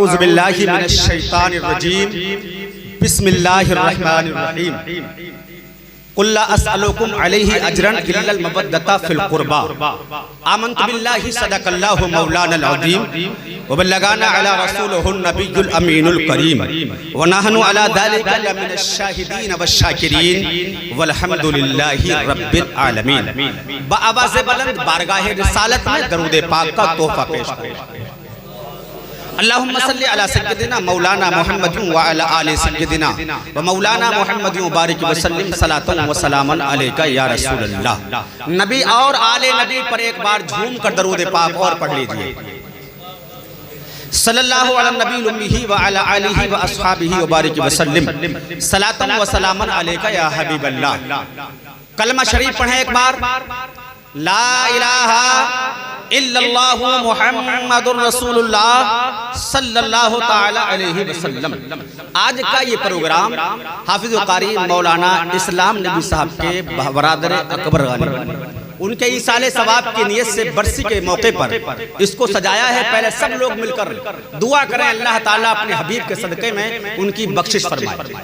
اعوذ باللہ من الشیطان الرجیم بسم اللہ الرحمن الرحیم قل لا اسألکم علیہ اجرا الا المودۃ فی القربى آمنت باللہ صدق اللہ مولانا العظیم وبلغنا علی رسولہ النبی الامین الکریم ونحن علی ذلک لمن الشاہدین والشاکرین والحمد للہ رب العالمین۔ بآواز بلند بارگاہ رسالت میں درود پاک کا تحفہ پیش کریں۔ اللہم صلی علی سیدنا مولانا محمد وعلی آل سیدنا ومولانا محمد وبارک وسلم صلاۃ و سلاما علیکہ یا رسول اللہ۔ نبی اور آل نبی پر ایک بار جھوم کر درود پاک اور پڑھ لیجئے۔ صلی اللہ علی نبی الامی وعلی آلہ واصحابہ وبارک وسلم صلاۃ و سلاما علیکہ یا حبیب اللہ۔ کلمہ شریف پڑھیں ایک بار، لا الہ الا اللہ محمد رسول اللہ صلی اللہ تعالی علیہ وسلم۔ آج کا یہ پروگرام حافظ قاری مولانا اسلام نبی صاحب کے برادر اکبر غانی ان کے ایصال ثواب کی نیت سے برسی کے موقع پر اس کو سجایا ہے۔ پہلے سب لوگ مل کر دعا کریں اللہ تعالیٰ اپنے حبیب کے صدقے میں ان کی بخشش فرمائے۔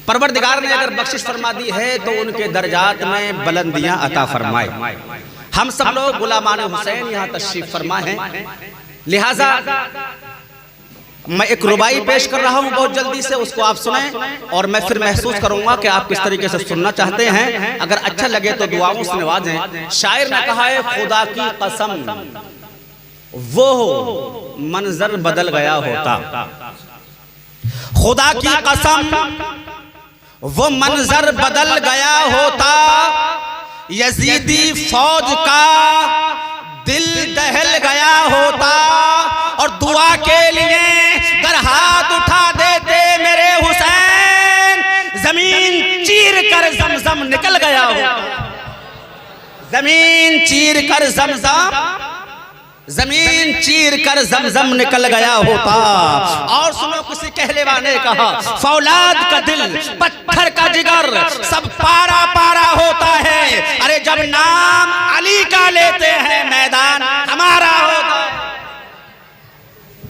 پروردگار نے اگر بخشش فرما دی ہے تو ان کے درجات میں بلندیاں عطا فرمائے۔ ہم سب لوگ غلامان حسین یہاں تشریف فرما ہیں، لہٰذا میں ایک ربائی پیش کر رہا ہوں بہت جلدی سے، اس کو آپ سنیں اور میں پھر محسوس کروں گا کہ آپ کس طریقے سے سننا چاہتے ہیں۔ اگر اچھا لگے تو دعاؤں سے نوازیں۔ شاعر نے کہا ہے خدا کی قسم وہ منظر بدل گیا ہوتا، خدا کی قسم وہ منظر بدل گیا ہوتا، یزیدی فوج کا دل دہل گیا ہوتا، اور دعا کے لیے گر ہاتھ اٹھا دیتے میرے حسین، زمین چیر کر زمزم نکل گیا ہوتا، زمین چیر کر زمزم نکل گیا ہوتا۔ اور سنو کسی کہلوا نے کہا فولاد کا دل پتھر کا جگر سب پارا پارا ہوتا ہے، ارے جب نام علی کا لیتے ہیں میدان ہمارا ہوتا ہے،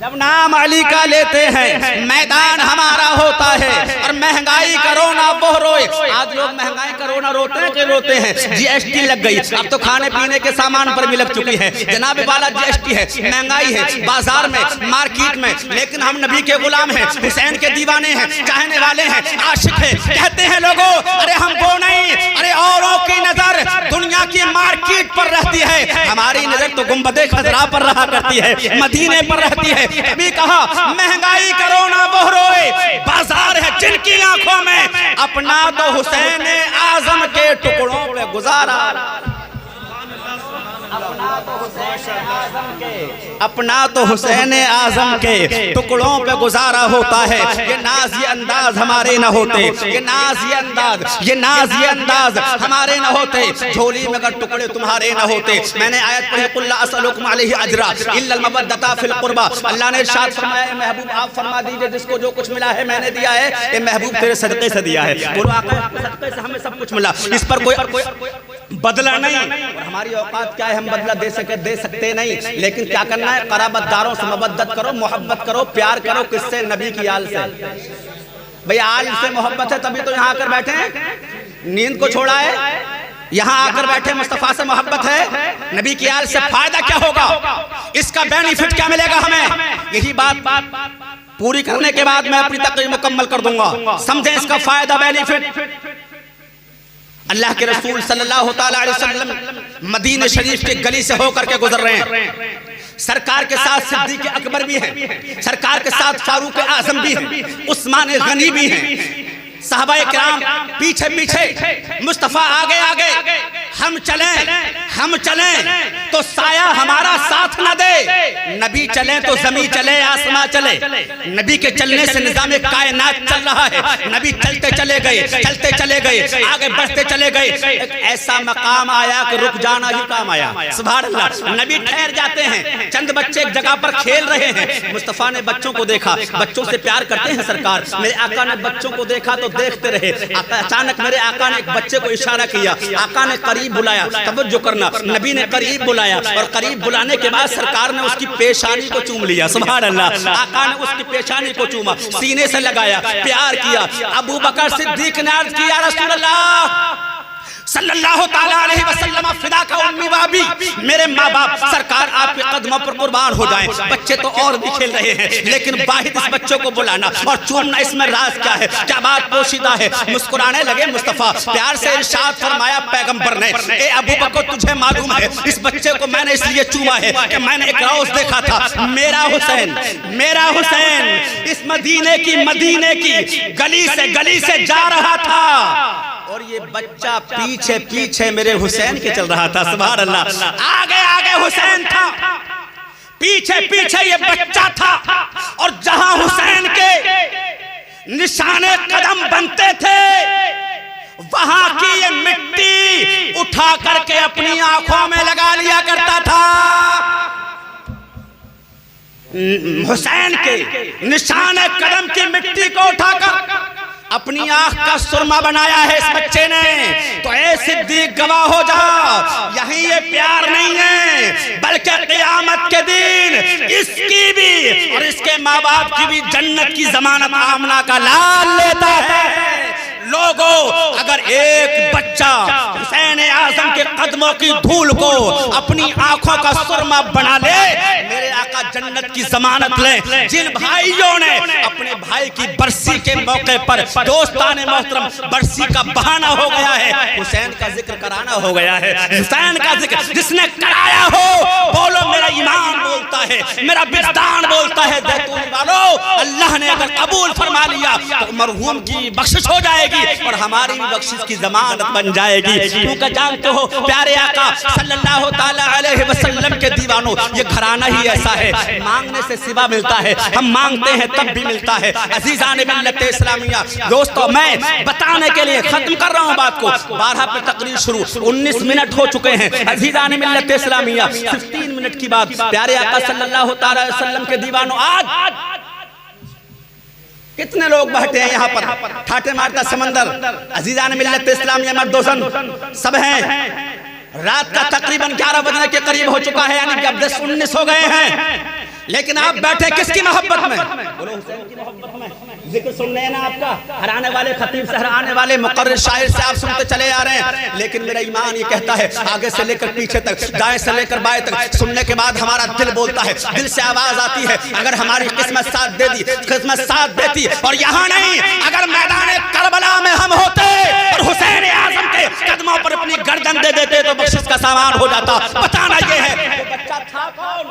جب نام علی کا لیتے ہیں میدان ہمارا ہوتا ہے۔ اور مہنگائی کا رونا وہ روئے، آج لوگ مہنگائی کا رونا روتے ہیں کہ روتے ہیں؟ جی ایس ٹی لگ گئی، اب تو کھانے پینے کے سامان پر بھی لگ چکی ہے، جناب والا جی ایس ٹی ہے، مہنگائی ہے بازار میں مارکیٹ میں، لیکن ہم نبی کے غلام ہیں، حسین کے دیوانے ہیں، چاہنے والے ہیں، عاشق ہیں۔ کہتے ہیں لوگوں ارے ہم وہ نہیں، ارے اوروں کی نظر دنیا کی مارکیٹ پر رہتی ہے، ہماری نظر تو گنبد خضرا پر رہا کرتی ہے، مدینے پر رہتی ہے۔ ابھی کہا مہنگائی کا رونا وہ روئے، بازار ہے جن کی آنکھوں میں، اپنا تو حسین اعظم کے ٹکڑوں پہ گزارا، اپنا تو حسین اعظم کے ٹکڑوں پہ گزارا ہوتا ہے۔ یہ ناز یہ انداز ہمارے نہ ہوتے، یہ ناز یہ انداز ہمارے نہ ہوتے، جھولی میں اگر ٹکڑے تمہارے نہ ہوتے۔ میں نے آیت پڑھی قل لا اسألکم علیہ اجرا الا المودۃ فی القربى، اللہ نے ارشاد فرمایا محبوب آپ فرما دیجئے جس کو جو کچھ ملا ہے میں نے دیا ہے، یہ محبوب تیرے صدقے سے دیا ہے، بولو آقا آپ کے صدقے سے ہمیں سب کچھ ملا، اس پر کوئی بدلہ نہیں۔ اور ہماری اوقات کیا ہے ہم بدلہ دے سکتے نہیں، لیکن کیا کرنا ہے قرابت داروں سے مودت کرو، محبت کرو، پیار کرو، کس سے؟ نبی کی آل سے۔ بھئی آل سے محبت ہے تبھی تو یہاں آ کر بیٹھے ہیں، نیند کو چھوڑا ہے، یہاں آ کر بیٹھے مصطفیٰ سے محبت ہے، نبی کی آل سے فائدہ کیا ہوگا، اس کا بینیفٹ کیا ملے گا ہمیں؟ یہی بات پوری کرنے کے بعد میں اپنی تقریر مکمل کر دوں گا، سمجھیں اس کا فائدہ بینیفٹ۔ اللہ کے رسول صلی اللہ تعالیٰ علیہ وسلم مدینہ شریف کے گلی سے ہو کر کے گزر رہے ہیں، سرکار کے ساتھ صدیق اکبر بھی ہیں، سرکار کے ساتھ فاروق اعظم بھی ہیں، عثمان غنی بھی ہیں، صحابہ کرام پیچھے مصطفیٰ آگے ہم چلیں تو سایہ ہمارا ساتھ نہ دے، نبی چلیں تو زمین چلے آسمان چلے، نبی کے چلنے سے نظام کائنات چل رہا ہے، نبی چلتے چلے گئے آگے بڑھتے چلے گئے، ایک ایسا مقام آیا کہ رک جانا ہی کام آیا، سبحان اللہ۔ نبی ٹھہر جاتے ہیں، چند بچے ایک جگہ پر کھیل رہے ہیں، مصطفیٰ نے بچوں کو دیکھا، بچوں سے پیار کرتے ہیں سرکار، میرے آقا نے بچوں کو دیکھا تو دیکھتے رہے، اچانک میرے آقا نے ایک بچے کو اشارہ کیا، آقا نے قریب بلایا، توجہ کرنا، کرنا. نبی نے قریب بلایا اور قریب بلانے کے بعد سرکار نے اس کی پیشانی کو چوم لیا. سبحان اللہ. آقا نے اس کی پیشانی کو چوما, سینے سے لگایا, پیار کیا. ابو بکر صدیق نے عرض کیا رسول اللہ صلی اللہ تعالیٰ علیہ وسلم فدا کا امی وابی, میرے ماں باپ سرکار آپ کے قدموں پر قربان ہو جائیں. بچے تو اور بھی کھیل رہے ہیں لیکن واحد اس بچوں کو بلانا اور چومنا, اس میں راز کیا ہے, کیا بات پوشیدہ ہے؟ مسکرانے لگے مصطفیٰ. پیار سے ارشاد فرمایا پیغمبر نے, اے ابو بکر تجھے معلوم ہے اس بچے کو میں نے اس لیے چوما ہے کہ میں نے ایک روز دیکھا تھا, میرا حسین اس مدینے کی گلی سے جا رہا تھا اور یہ بچہ پیچھے میرے حسین کے چل رہا تھا. سبحان اللہ. آگے حسین تھا, پیچھے یہ بچہ تھا, اور جہاں حسین کے نشان قدم بنتے تھے وہاں کی یہ مٹی اٹھا کر کے اپنی آنکھوں میں لگا لیا کرتا تھا. حسین کے نشان قدم کی مٹی کو اٹھا کر اپنی آنکھ کا سرما بنایا ہے اس بچے نے. تو اے صدیق گواہ ہو جا, یہیں یہ پیار نہیں ہے بلکہ قیامت کے دن اس کی بھی اور اس کے ماں باپ کی بھی جنت کی ضمانت آمنہ کا لال لیتا ہے. لوگوں, اگر ایک بچہ حسین اعظم کے قدموں کی دھول کو اپنی آنکھوں کا سرما بنا لے, میرے آقا جنت کی ضمانت لے. جن بھائیوں نے اپنے بھائی کی برسی کے موقع پر دوستان محترم برسی کا بہانہ ہو گیا ہے, حسین کا ذکر کرانا ہو گیا ہے, حسین کا ذکر جس نے کرایا ہو بولو میرا ایمان بولتا ہے, میرا وجدان بولتا ہے. زیتون والو, اللہ نے اگر قبول فرما لیا تو مرحوم کی بخشش ہو جائے گی اور ہماری بھی بخشش کی ضمانت بن جائے گی. کیونکہ جانتے ہو پیارے آقا صلی اللہ تعالیٰ علیہ وسلم کے دیوانوں, یہ گھرانہ ہی ایسا ہے, مانگنے سے سوا ملتا ہے, ہم مانگتے ہیں تب بھی ملتا ہے. عزیزان ملت اسلامیہ, دوستو میں بتانے کے لیے ختم کر رہا ہوں بات کو. 12 پہ تقریر شروع, 19 منٹ ہو چکے ہیں. عزیزان ملت اسلامیہ, صرف 3 منٹ کی بات. پیارے آقا صلی اللہ تعالیٰ علیہ وسلم کے دیوانوں, آج کتنے لوگ بیٹھے ہیں یہاں پر, ٹھاٹے مارتا سمندر. عزیزان ملت اسلامیہ, مرد و زن سب ہیں. رات کا تقریباً 11 بجنے کے قریب ہو چکا ہے, یعنی کہ اب 10-19 ہو گئے ہیں. لیکن آپ بیٹھے کس کی محبت میں؟ بولو حسین کی محبت میں. ذکر سن رہے ہیں نا آپ کا, ہرانے والے خطیب سے ہرانے والے مقرر شاعر سے آپ سنتے چلے آ رہے ہیں. لیکن میرا ایمان یہ کہتا ہے آگے سے لے کر پیچھے تک, دائیں سے لے کر بائیں تک سننے کے بعد ہمارا دل بولتا ہے, دل سے آواز آتی ہے اگر ہماری قسمت ساتھ دے دی, قسمت ساتھ دیتی. اور یہاں نہیں, اگر میدان کربلا میں ہم ہوتے اور حسین اعظم کے قدموں پر اپنی گردن دے دیتے تو بخشش کا سامان ہو جاتا. بتانا یہ ہے وہ بچہ تھا کون,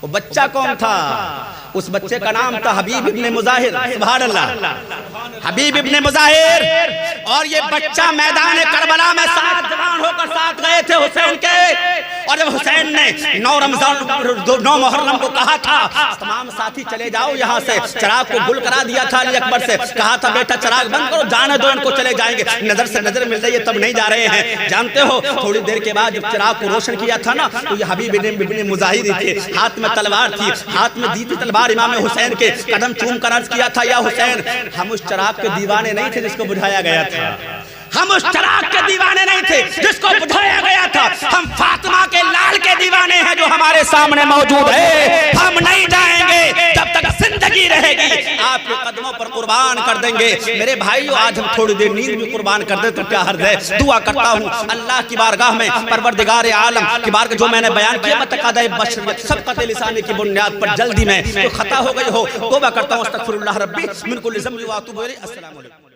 وہ بچہ کون تھا؟ اس بچے کا نام تھا حبیب ابن مظاہر. سبحان اللہ, حبیب ابن مظاہر. اور یہ بچہ میدان کربلا میں ساتھ جوان ہو کر ساتھ گئے تھے حسین کے. اور جب حسین نے 9 محرم کو کہا تھا تمام ساتھی چلے جاؤ یہاں سے, چراغ کو گل کرا دیا تھا علی اکبر سے, کہا تھا بیٹا چراغ بند کرو, جانے دو ان کو, چلے جائیں گے. نظر سے نظر مل رہی ہے تب نہیں جا رہے ہیں. جانتے ہو تھوڑی دیر کے بعد جب چراغ کو روشن کیا تھا نا, تو یہ حبیب ابن مظاہر تھے, ہاتھ میں تلوار تھی, ہاتھ میں دی تھی تلوار. امام حسین کے قدم چوم کر عرض کیا تھا یا حسین, ہم اس چراغ کے دیوانے نہیں تھے جس کو بجھایا گیا تھا, ہم اس چراغ کے دیوانے نہیں تھے جس کو بجھایا گیا تھا, ہم فاطمہ کے لال کے دیوانے ہیں جو ہمارے سامنے موجود ہے. ہم نہیں جائیں گے جب تک زندگی رہے گی, آپ کے قدموں پر قربان کر دیں گے. میرے بھائیو, آج ہم تھوڑی دیر نیند بھی قربان کر دیں تو کیا حرج ہے. دعا کرتا ہوں اللہ کی بارگاہ میں, پروردگار عالم کی بارگاہ, جو میں نے بیان کیا بتقاضۂ بشریت سبقت لسانی کی بنیاد پر جلدی میں کوئی خطا ہو گئی ہو توبہ کرتا ہوں, استغفر اللہ ربی من کل ذنب و اتوب الیہ. السلام علیکم.